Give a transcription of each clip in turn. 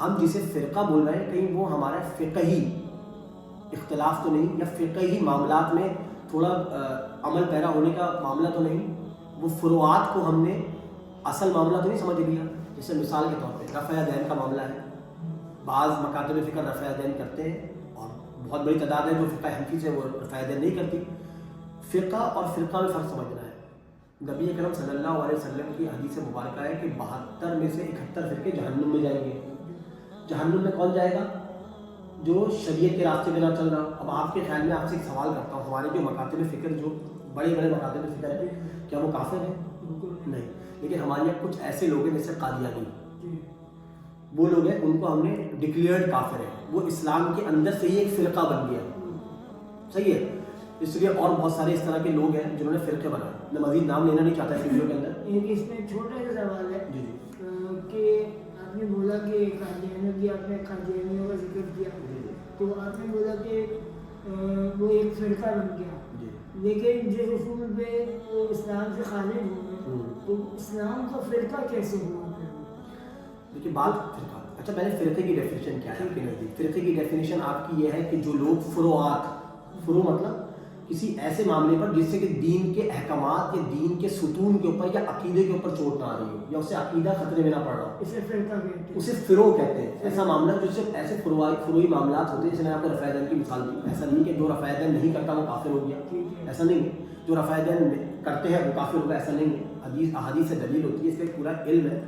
ہم جسے فرقہ بول رہے ہیں کہیں وہ ہمارا فقہی اختلاف تو نہیں، یا فقہی معاملات میں تھوڑا عمل پیرا ہونے کا معاملہ تو نہیں، وہ فروعات کو ہم نے اصل معاملہ تو نہیں سمجھ لیا. جیسے مثال کے طور پہ رفع دین کا معاملہ ہے، بعض مکاتب فقہ رفع دین کرتے ہیں اور بہت بڑی تعداد ہے جو فقہ حنفی سے وہ رفع دین نہیں کرتی. فرقہ اور فرقہ میں فرق سمجھنا ہے. نبی اکرم صلی اللہ علیہ وسلم کی حدیث مبارکہ ہے کہ 72 میں سے 71 فرقے جہنم میں جائیں گے. جہنم میں کون جائے گا؟ جو شریعت کے راستے پہ نہ چل رہا. اب آپ کے خیال میں آپ سے ایک سوال کرتا ہوں، ہمارے جو مکاتب فکر جو بڑے بڑے مکاتب فکر ہیں کیا وہ کافر ہیں؟ نہیں. لیکن ہمارے یہاں کچھ ایسے لوگ ہیں جیسے قادیانی، وہ لوگ ہیں ان کو ہم نے ڈکلیئرڈ کافر ہے، وہ اسلام کے اندر سے ہی ایک فرقہ بن گیا. صحیح ہے. اس لیے اور بہت سارے اس طرح کے لوگ ہیں جنہوں نے فرقے بنائے. میں مزید نام لینا نہیں چاہتا اس ویڈیو کے اندر. ایک اس میں چھوٹا سا سوال ہے جی کہ آپ نے بولا کہ قادیانیوں کی، آپ نے قادیانیوں کا ذکر کیا، تو آپ نے بولا کہ وہ ایک فرقہ بن گیا، لیکن جس اصول پہ وہ اسلام سے خارج ہو گئے تو اسلام کا فرقہ کیسے ہوا؟ دیکھیے بات فرقہ، اچھا پہلے فرقے کی ڈیفینیشن کیا ہے آپ کے نزدیک؟ فرقے کی ڈیفینیشن آپ کی یہ ہے کہ جو لوگ فروعات، فرو مطلب کسی ایسے معاملے پر جس سے کہ دین کے احکامات یا دین کے ستون کے اوپر یا عقیدے کے اوپر چوٹ نہ آ رہی ہو یا اسے عقیدہ خطرے میں نہ پڑ رہا ہو، اسے فرقہ کہتے ہیں، اسے فرو کہتے ہیں. ایسا معاملہ جو صرف ایسے فروعی معاملات ہوتے ہیں، جیسے میں آپ کو رفع دین کی مثال دی. ایسا نہیں کہ جو رفع دین نہیں کرتا وہ کافر ہو گیا، ایسا نہیں ہے. جو رفع دین کرتے ہیں وہ کافر ہوگا، ایسا نہیں ہے. احادیث سے دلیل ہوتی ہے، اس کا ایک پورا علم ہے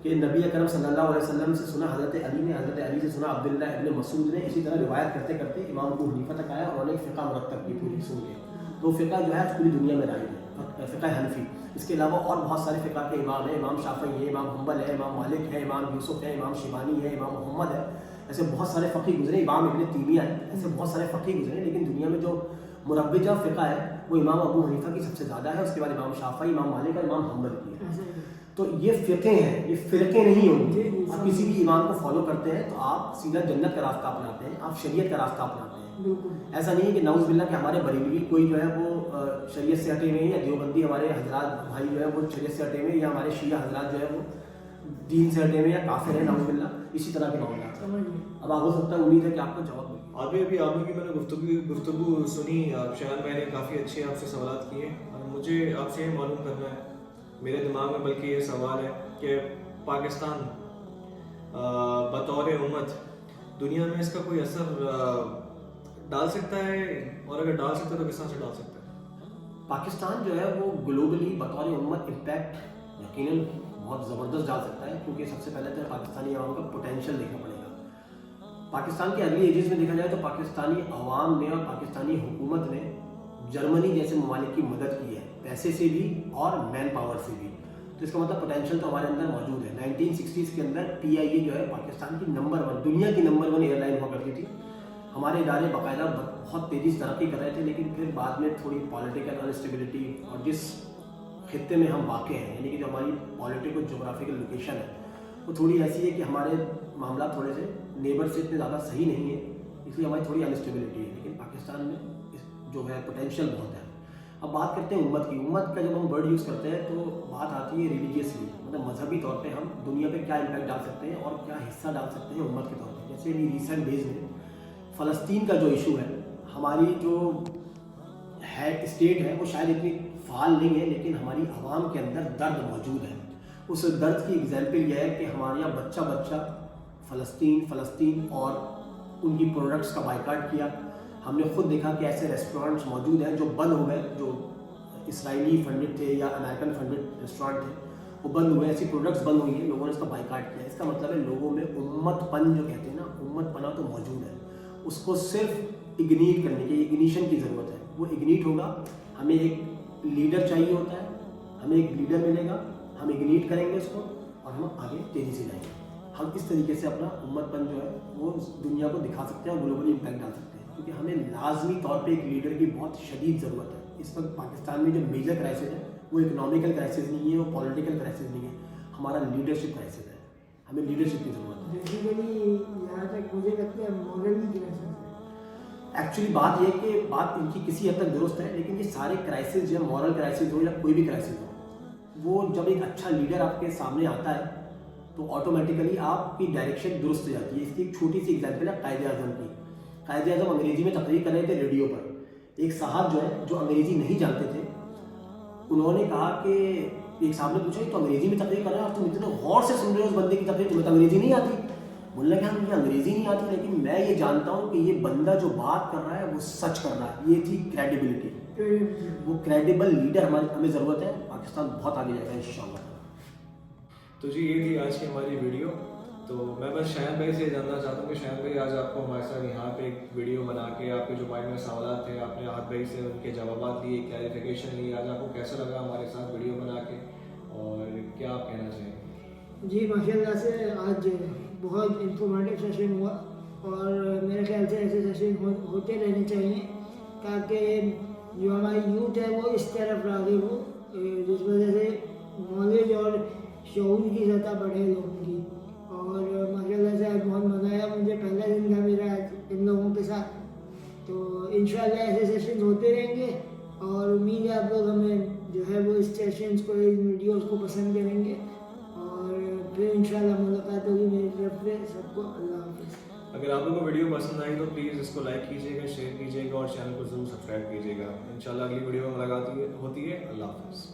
کہ نبی اکرم صلی اللہ علیہ وسلم سے سنا حضرت علی نے، حضرت علی سے سنا عبداللہ ابن مسعود نے. اسی طرح روایت کرتے کرتے امام ابو حنیفہ تک آیا اور انہوں نے ایک فقہ مرتب کی پوری سن کے. تو فقہ جو ہے پوری دنیا میں رائج ہے، فقہ حنفی. اس کے علاوہ اور بہت سارے فقہ کے امام ہیں. امام شافعی ہے، امام حنبل ہے، امام مالک ہے، امام یوسف ہے، امام شیبانی ہے، امام محمد ہے. ایسے بہت سارے فقی گزرے. امام ابن تیمیہ ہے. ایسے بہت سارے فقی گزرے. لیکن دنیا میں جو مروجہ فقہ ہے وہ امام ابو حنیفہ کی سب سے زیادہ ہے. اس کے بعد امام شافعی، امام مالک اور امام حنبل کی ہے. تو یہ فقے ہیں، یہ فرقے نہیں ہوں گے. آپ کسی بھی امام کو فالو کرتے ہیں تو آپ سیدھا جنت کا راستہ اپناتے ہیں، آپ شریعت کا راستہ اپناتے ہیں. ایسا نہیں ہے کہ نعوذ باللہ کہ ہمارے بریلوی کوئی جو ہے وہ شریعت سے ہٹے ہوئے ہیں، یا دیوبندی ہمارے حضرات بھائی جو ہے وہ شریعت سے ہٹے ہوئے ہیں، یا ہمارے شیعہ حضرات جو ہے وہ دین سے ہٹے ہوئے ہیں یا کافر ہیں، نعوذ باللہ. اسی طرح کے معاملات. اب آپ ہو سکتا ہے، امید ہے کہ آپ کو جواب ملے. ابھی آپ کی میں نے گفتگو سنی. شایان بھائی نے کافی اچھے آپ سے سوالات کیے. مجھے آپ سے یہ معلوم کرنا ہے، میرے دماغ میں بلکہ یہ سوال ہے کہ پاکستان بطور امت دنیا میں اس کا کوئی اثر ڈال سکتا ہے، اور اگر ڈال سکتا ہے تو کس طرح سے ڈال سکتا ہے؟ پاکستان جو ہے وہ گلوبلی بطور امت امپیکٹ یقیناً بہت زبردست ڈال سکتا ہے، کیونکہ سب سے پہلے تو پاکستانی عوام کا پوٹینشیل دیکھنا پڑے گا. پاکستان کے ارلی ایجز میں دیکھا جائے تو پاکستانی عوام نے اور پاکستانی حکومت نے جرمنی جیسے ممالک کی مدد کی ہے، پیسے سے بھی اور مین پاور سے بھی. تو اس کا مطلب پوٹینشیل تو ہمارے اندر موجود ہے. 1960s کے اندر PIA جو ہے پاکستان کی نمبر 1، دنیا کی نمبر 1 ایئر لائن ہوا کرتی تھی. ہمارے ادارے باقاعدہ بہت تیزی سے ترقی کر رہے تھے، لیکن پھر بعد میں تھوڑی پولیٹیکل انسٹیبلٹی اور جس خطے میں ہم واقع ہیں، یعنی کہ جو ہماری پولیٹیکل جغرافیکل لوکیشن ہے وہ تھوڑی ایسی ہے کہ ہمارے معاملات تھوڑے سے نیبر سے اتنے زیادہ صحیح نہیں ہیں، اس لیے ہماری تھوڑی انسٹیبلٹی ہے. لیکن پاکستان میں جو ہے پوٹینشیل بہت ہے. اب بات کرتے ہیں امت کی. امت کا جب ہم ورڈ یوز کرتے ہیں تو بات آتی ہے ریلیجیسلی، مطلب مذہبی طور پہ ہم دنیا پہ کیا امپیکٹ ڈال سکتے ہیں اور کیا حصہ ڈال سکتے ہیں امت کے طور پہ. جیسے ابھی ریسنٹ ڈیز میں فلسطین کا جو ایشو ہے، ہماری جو ہے اسٹیٹ ہے وہ شاید اتنی فعال نہیں ہے، لیکن ہماری عوام کے اندر درد موجود ہے. اس درد کی ایگزامپل یہ ہے کہ ہمارے یہاں بچہ بچہ فلسطین اور ان کی پروڈکٹس کا بائیکاٹ کیا. ہم نے خود دیکھا کہ ایسے ریسٹورینٹس موجود ہیں جو بند ہو گئے، جو اسرائیلی فنڈڈ تھے یا امریکن فنڈڈ ریسٹورینٹ تھے وہ بند ہوئے، ایسی پروڈکٹس بند ہوئی ہیں، لوگوں نے اس کا بائیکاٹ کیا. اس کا مطلب ہے لوگوں میں امت پن جو کہتے ہیں نا، امت پنا تو موجود ہے. اس کو صرف اگنیٹ کرنے کی، اگنیشن کی ضرورت ہے. وہ اگنیٹ ہوگا، ہمیں ایک لیڈر چاہیے ہوتا ہے، ہمیں ایک لیڈر ملے گا، ہم اگنیٹ کریں گے اس کو اور ہم آگے تیزی سے جائیں گے. ہم اس طریقے سے اپنا امت پن جو ہے وہ دنیا کو دکھا سکتے ہیں اور گلوبلی امپیکٹ ڈال سکتے ہیں. کیونکہ ہمیں لازمی طور پہ ایک لیڈر کی بہت شدید ضرورت ہے. اس وقت پاکستان میں جو میجر کرائسس ہے وہ اکنامیکل کرائسس نہیں ہے، وہ پولیٹیکل کرائسس نہیں ہے، ہمارا لیڈرشپ کرائسس ہے. ہمیں لیڈرشپ کی ضرورت ہے. بیسیکلی یہاں تک مجھے لگتا ہے ماڈل بھی کرائسس ہے. ایکچولی بات یہ ہے کہ بات ان کی کسی حد تک درست ہے، لیکن یہ سارے کرائسس جو مورل کرائسس ہو یا کوئی بھی کرائسس ہو، وہ جب ایک اچھا لیڈر آپ کے سامنے آتا ہے تو آٹومیٹیکلی آپ کی ڈائریکشن درست ہو جاتی ہے. اس کی ایک چھوٹی سی ایگزامپل ہے قائد اعظم کی. قائد اعظم انگریزی میں تقریر کر رہے تھے ریڈیو پر. ایک صاحب جو ہے جو انگریزی نہیں جانتے تھے, انہوں نے کہا کہ ایک صاحب نے پوچھا تو انگریزی میں تقریر کر رہے ہیں اور تم اتنے غور سے سن رہے ہو اس بندے کی تقریر, تمہیں تو انگریزی نہیں آتی. بولنے کہ مجھے انگریزی نہیں آتی لیکن میں یہ جانتا ہوں کہ یہ بندہ جو بات کر رہا ہے وہ سچ کر رہا ہے. یہ تھی کریڈیبلٹی. وہ کریڈیبل لیڈر ہمیں ضرورت ہے. پاکستان بہت آگے جائے گا انشاءاللہ. تو جی یہ تھی آج کی ہماری ویڈیو. تو میں بس شایان بھائی سے جاننا چاہتا ہوں کہ شایان بھائی آج آپ کو ہمارے ساتھ یہاں پہ ایک ویڈیو بنا کے آپ کے جو مائنڈ میں سوالات تھے آپ نے آہد بھائی سے ان کے جوابات لیے, کلیریفیکیشن لی, آج آپ کو کیسا لگا ہمارے ساتھ ویڈیو بنا کے اور کیا آپ کہنا چاہیں گے؟ جی ماشاء اللہ سے آج بہت انفارمیٹیو سیشن ہوا اور میرے خیال سے ایسے سیشن ہوتے رہنے چاہیے تاکہ جو ہماری یوتھ ہے وہ اس طرف راغب ہو, جس وجہ سے نالج اور شعور کی سطح بڑھے لوگوں کی. اور ماشاء اللہ سے آج بہت مزہ آیا مجھے. پہلا دن تھا میرا آج ان لوگوں کے ساتھ. تو انشاءاللہ ایسے سیشن ہوتے رہیں گے اور امید ہے آپ لوگ ہمیں جو ہے وہ اس سیشنز کو, اس ویڈیوز کو پسند کریں گے اور پھر انشاءاللہ ملاقات ہوگی میری طرف سے. سب کو اللہ حافظ. اگر آپ لوگوں کو ویڈیو پسند آئی تو پلیز اس کو لائک کیجیے گا, شیئر کیجیے گا اور چینل کو ضرور سبسکرائب کیجیے گا. انشاءاللہ اگلی ویڈیو میں ملاقات ہوتی ہے. اللہ حافظ.